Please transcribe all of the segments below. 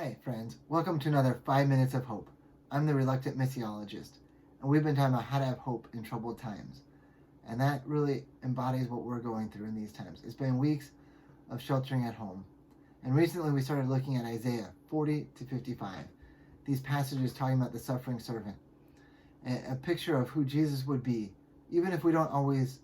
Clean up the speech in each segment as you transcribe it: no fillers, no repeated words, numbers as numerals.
Hi, friends. Welcome to another 5 Minutes of Hope. I'm the reluctant missiologist, and we've been talking about how to have hope in troubled times. And that really embodies what we're going through in these times. It's been weeks of sheltering at home. And recently we started looking at Isaiah 40 to 55. These passages talking about the suffering servant. A picture of who Jesus would be, even if we don't always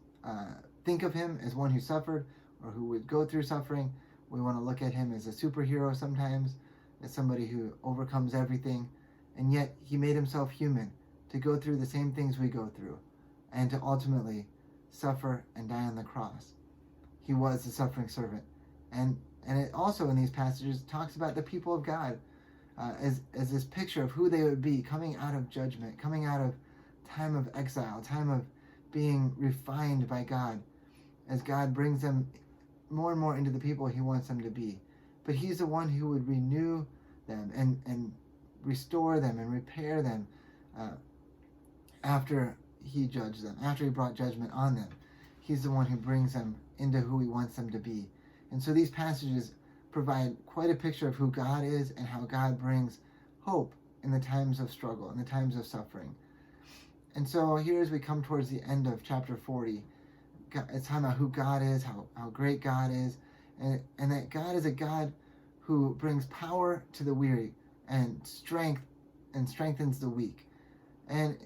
think of him as one who suffered or who would go through suffering. We want to look at him as a superhero sometimes, as somebody who overcomes everything, and yet he made himself human to go through the same things we go through and to ultimately suffer and die on the cross. He was the suffering servant. And it also in these passages talks about the people of God as this picture of who they would be coming out of judgment, coming out of time of exile, time of being refined by God, as God brings them more and more into the people he wants them to be. But he's the one who would renew them and restore them and repair them after he judged them, after he brought judgment on them. He's the one who brings them into who he wants them to be. And so these passages provide quite a picture of who God is and how God brings hope in the times of struggle, in the times of suffering. And so here as we come towards the end of chapter 40, it's talking about who God is, how great God is, and that God is a God who brings power to the weary and strengthens the weak. And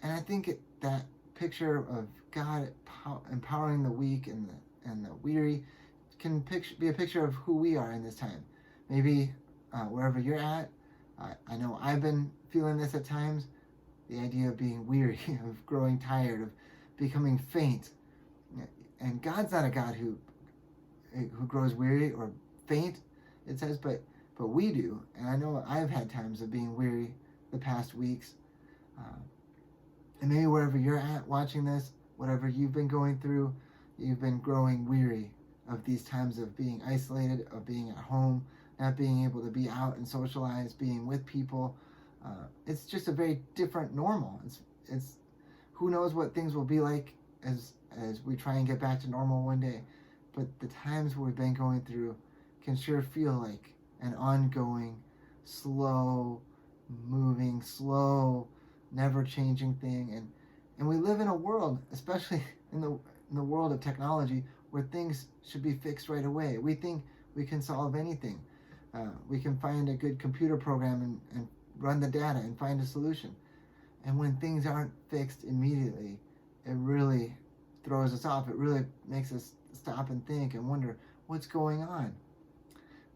I think that picture of God empowering the weak and the weary can be a picture of who we are in this time. Maybe wherever you're at, I know I've been feeling this at times, the idea of being weary, of growing tired, of becoming faint. And God's not a God who grows weary or faint, it says, but we do. And I know I've had times of being weary the past weeks. And maybe wherever you're at watching this, whatever you've been going through, you've been growing weary of these times of being isolated, of being at home, not being able to be out and socialize, being with people. It's just a very different normal. It's who knows what things will be like as we try and get back to normal one day. But the times we've been going through can sure feel like an ongoing, slow moving, slow, never changing thing. And we live in a world, especially in the world of technology, where things should be fixed right away. We think we can solve anything. We can find a good computer program and run the data and find a solution. And when things aren't fixed immediately, it really throws us off. It really makes us stop and think and wonder what's going on.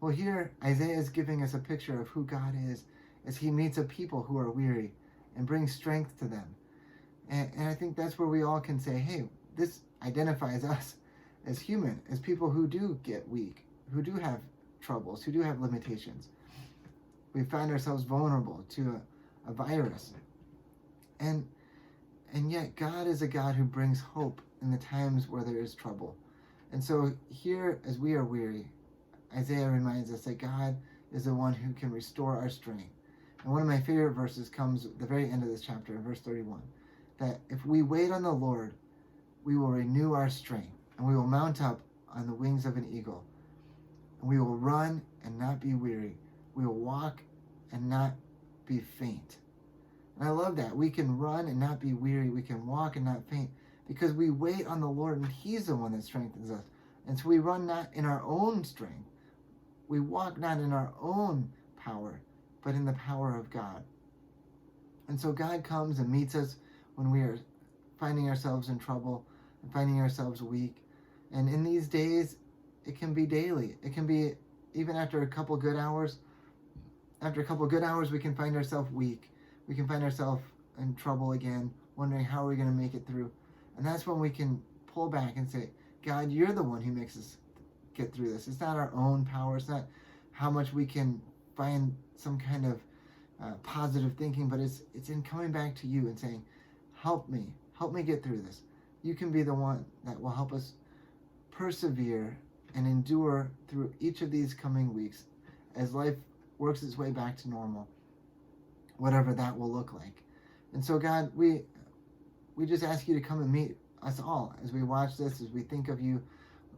Well, here Isaiah is giving us a picture of who God is as he meets a people who are weary and brings strength to them. And I think that's where we all can say, hey, this identifies us as human, as people who do get weak, who do have troubles, who do have limitations. We find ourselves vulnerable to a virus. And yet God is a God who brings hope in the times where there is trouble. And so here, as we are weary, Isaiah reminds us that God is the one who can restore our strength. And one of my favorite verses comes at the very end of this chapter, in verse 31, that if we wait on the Lord, we will renew our strength, and we will mount up on the wings of an eagle. And we will run and not be weary. We will walk and not be faint. And I love that. We can run and not be weary. We can walk and not faint because we wait on the Lord, and he's the one that strengthens us. And so we run not in our own strength. We walk not in our own power, but in the power of God. And so God comes and meets us when we are finding ourselves in trouble and finding ourselves weak. And in these days, it can be daily. It can be even after a couple good hours. After a couple good hours, we can find ourselves weak. We can find ourselves in trouble again, wondering how are we going to make it through. And that's when we can pull back and say, God, you're the one who makes us get through this. It's not our own power. It's not how much we can find some kind of positive thinking, but it's in coming back to you and saying, help me get through this. You can be the one that will help us persevere and endure through each of these coming weeks as life works its way back to normal, whatever that will look like. And so God, we just ask you to come and meet us all as we watch this, as we think of you.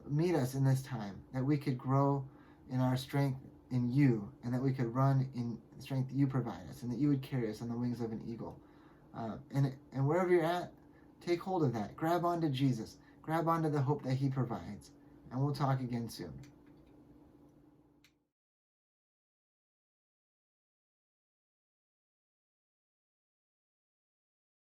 Meet us in this time, that we could grow in our strength in you, and that we could run in the strength that you provide us, and that you would carry us on the wings of an eagle. And wherever you're at, take hold of that. Grab onto Jesus. Grab onto the hope that he provides. And we'll talk again soon.